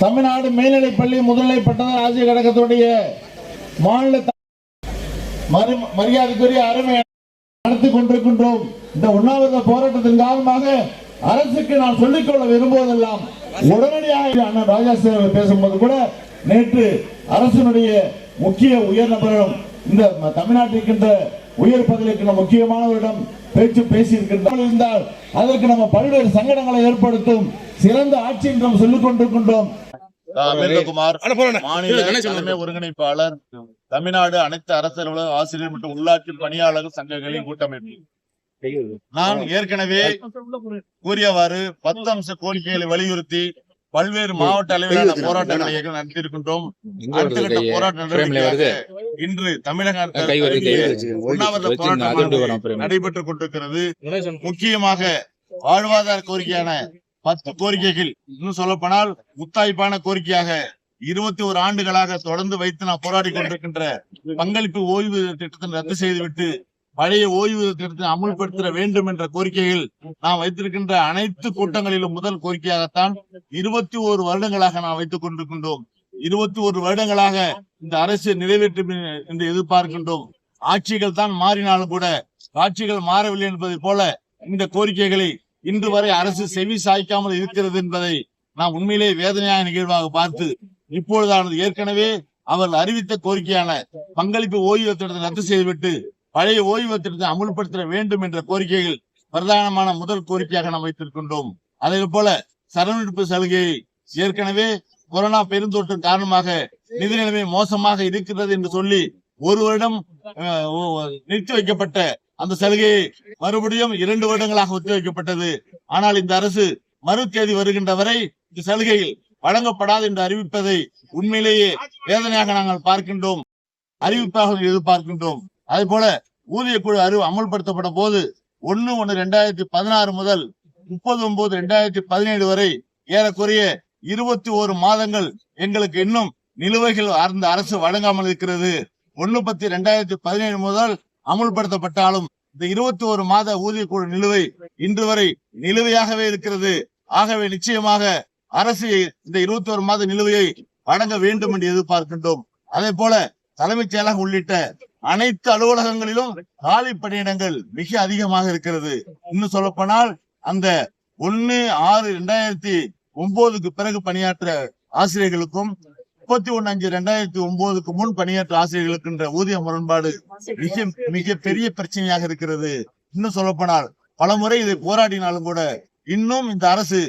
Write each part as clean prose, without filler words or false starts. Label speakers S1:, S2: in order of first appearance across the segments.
S1: தமிழ்நாடு மேல்நிலைப்பள்ளி முதுநிலை பட்டதாரி ஆசிரியர் கழகத்துடைய மாநில மரியாதைக்குரிய அருமை நடத்தி கொண்டிருக்கின்றோம். இந்த உண்ணாவிரத போராட்டத்தின் காரணமாக அரசுக்கு நான் சொல்லிக்கொள்ள விரும்புவதெல்லாம் உடனடியாக அண்ணன் ராஜாசி அவர்கள் பேசும்போது கூட நேற்று அரசினுடைய முக்கிய உயர் நபர்களும் இந்த தமிழ்நாட்டிற்கின்ற உயர் பதவிக்கு முக்கியமானவரிடம் பேசியிருக்கின்றால் அதற்கு நம்ம பல்வேறு சங்கடங்களை ஏற்படுத்தும் சிறந்த ஆட்சி என்று நாம் சொல்லிக் கொண்டிருக்கின்றோம்.
S2: மாநில ஒருங்கிணைப்பாளர், தமிழ்நாடு அனைத்து அரசு ஆசிரியர் மற்றும் உள்ளாட்சி பணியாளர்கள் சங்கங்களின் கூட்டமைப்பு. நான் ஏற்கனவே கூறியவாறு 10 அம்ச கோரிக்கைகளை வலியுறுத்தி பல்வேறு மாவட்ட அளவிலான போராட்டங்களை நடத்தியிருக்கின்றோம். அடுத்த கட்ட போராட்ட இன்று தமிழக உண்ணாவிரத போராட்டம் நடைபெற்றுக் கொண்டிருக்கிறது. முக்கியமாக வாழ்வாதார கோரிக்கையான 10 கோரிக்கைகள், இன்னும் சொல்லப்போனால் முத்தாய்ப்பான கோரிக்கையாக 21 ஆண்டுகளாக தொடர்ந்து வைத்து நான் போராடி கொண்டிருக்கின்ற பங்களிப்பு ஓய்வு திட்டத்தை ரத்து செய்துவிட்டு பழைய ஓய்வு திட்டத்தை அமுல்படுத்த வேண்டும் என்ற கோரிக்கைகள் நாம் வைத்திருக்கின்ற அனைத்து கூட்டங்களிலும் முதல் கோரிக்கையாகத்தான் 21 வருடங்களாக நாம் வைத்துக் கொண்டிருக்கின்றோம். 21 வருடங்களாக இந்த அரசு நிறைவேற்றும் என்று எதிர்பார்க்கின்றோம். ஆட்சிகள் தான் மாறினாலும் கூட ஆட்சிகள் மாறவில்லை என்பதை போல இந்த கோரிக்கைகளை இன்று வரை அரசு செவி சாய்க்காமல் இருக்கிறது என்பதை நாம் உண்மையிலே வேதனையான நிகழ்வாக பார்த்து, இப்பொழுதானது ஏற்கனவே அவர்கள் அறிவித்த கோரிக்கையான பங்களிப்பு ஓய்வு திட்டத்தை ரத்து செய்துவிட்டு பழைய ஓய்வு திட்டத்தை அமுல்படுத்த வேண்டும் என்ற கோரிக்கைகள் பிரதானமான முதல் கோரிக்கையாக நாம் வைத்திருக்கின்றோம். அதே போல சரவணைப்பு சலுகையை ஏற்கனவே கொரோனா பெருந்தொற்று காரணமாக நிதி நிலைமை மோசமாக இருக்கிறது என்று சொல்லி ஒரு வருடம் நிறுத்தி வைக்கப்பட்ட அந்த சலுகையை மறுபடியும் 2 வருடங்களாக ஒத்திவைக்கப்பட்டது. ஆனால் இந்த அரசு மறு தேதி வருகின்ற வரை இந்த சலுகையில் வழங்கப்படாது என்று அறிவிப்பதை உண்மையிலேயே வேதனையாக நாங்கள் பார்க்கின்றோம், அறிவிப்பாக எதிர்பார்க்கின்றோம். அதே போல ஊதிய குழு அமல்படுத்தப்பட்ட போது 1/1/2016 முதல் 30/9/2017 வரை ஏறக்குறைய 21 மாதங்கள் எங்களுக்கு இன்னும் நிலுவைகள் அந்த அரசு வழங்காமல் இருக்கிறது. 1/10/2017 முதல் அமுல்படுத்தப்பட்டாலும் இந்த 21 மாத ஊதிய குழு நிலுவை இன்று வரை நிலுவையாகவே இருக்கிறது. ஆகவே நிச்சயமாக அரசு இந்த 21 மாத நிலுவையை வழங்க வேண்டும் என்று எதிர்பார்க்கின்றோம். அதே போல தலைமைச் செயலகம் உள்ளிட்ட அனைத்து அலுவலகங்களிலும் காலி பணியிடங்கள் மிக அதிகமாக இருக்கிறது. இன்னும் சொல்லப்போனால் அந்த 1/6/2009 பிறகு பணியாற்ற ஆசிரியர்களுக்கும் 31/5/2009 முன் பணியாற்ற ஆசிரியர்களுக்கு ஊதிய முரண்பாடு மிக பெரிய பிரச்சனையாக இருக்கிறது. இன்னும் சொல்லப்போனால் பலமுறை இதை போராடினாலும் கூட இன்னும் இந்த அரசு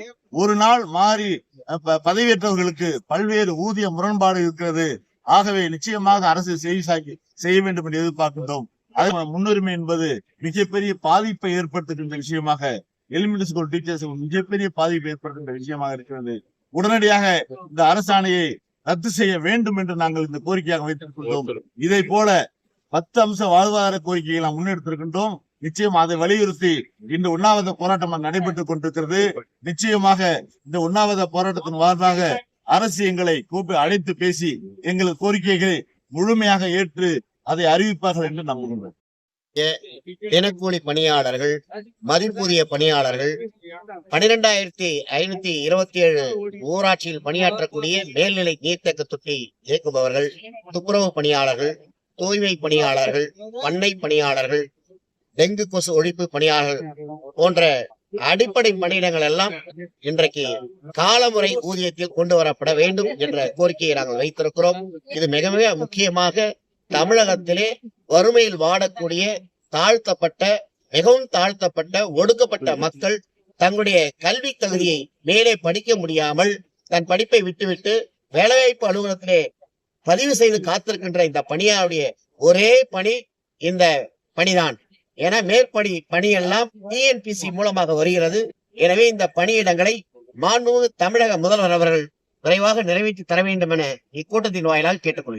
S2: ஒரு நாள் மாறி பதவியேற்றவர்களுக்கு பல்வேறு ஊதிய முரண்பாடு இருக்கிறது. ஆகவே நிச்சயமாக அரசு செய்ய வேண்டும் என்று எதிர்பார்க்கின்றோம். அதே முன்னுரிமை என்பது மிகப்பெரிய பாதிப்பை ஏற்படுத்துகின்ற விஷயமாக, எலிமெண்டரி ஸ்கூல் டீச்சர்ஸ் மிகப்பெரிய பாதிப்பை ஏற்படுத்துகின்ற விஷயமாக இருக்கிறது. உடனடியாக இந்த அரசாணையை ரத்து செய்ய வேண்டும் என்று நாங்கள் இந்த கோரிக்கையாக வைத்திருக்கின்றோம். இதை போல 10 அம்ச வாழ்வாதார கோரிக்கையை நாம் முன்னெடுத்திருக்கின்றோம். நிச்சயம் அதை வலியுறுத்தி இந்த உண்ணாவிரத போராட்டம் நடைபெற்றுக் கொண்டிருக்கிறது. நிச்சயமாக இந்த உண்ணாவிரத போராட்டத்தின் வார்த்தையாக அரசு எங்களை கூப்பி அழைத்து பேசி எங்கள் கோரிக்கைகளை முழுமையாக ஏற்று அதை அறிவிப்பார்கள் என்று நம்புகின்றோம்.
S3: தினக்கூலி பணியாளர்கள், மதிப்பூதிய பணியாளர்கள், 12,527 ஊராட்சியில் பணியாற்றக்கூடிய மேல்நிலை நீர்த்தேக்க தொட்டி இயக்குபவர்கள், துப்புரவு பணியாளர்கள், தூய்மை பணியாளர்கள், பண்ணை பணியாளர்கள், டெங்கு கொசு ஒழிப்பு பணியாளர்கள் போன்ற அடிப்படை பணியிடங்கள் எல்லாம் இன்றைக்கு காலமுறை ஊதியத்தில் கொண்டு வரப்பட வேண்டும் என்ற கோரிக்கையை நாங்கள் வைத்திருக்கிறோம். இது மிக மிக முக்கியமாக தமிழகத்திலே வறுமையில் வாடக்கூடிய மிகவும் தாழ்த்தப்பட்ட ஒடுக்கப்பட்ட மக்கள் தங்களுடைய கல்வி தகுதியை மேலே படிக்க முடியாமல் தன் படிப்பை விட்டுவிட்டு வேலைவாய்ப்பு அலுவலகத்திலே பதிவு செய்து காத்திருக்கின்ற இந்த பணியாளருடைய ஒரே பணி இந்த பணிதான். என மேற்படி பணியெல்லாம் டிஎன்பிசி மூலமாக வருகிறது. எனவே இந்த பணியிடங்களை மாண்புமிகு தமிழக முதல்வர் அவர்கள் விரைவாக நிறைவேற்றி தர வேண்டும் என இக்கூட்டத்தின் வாயிலாக கேட்டுக்கொள்கிறேன்.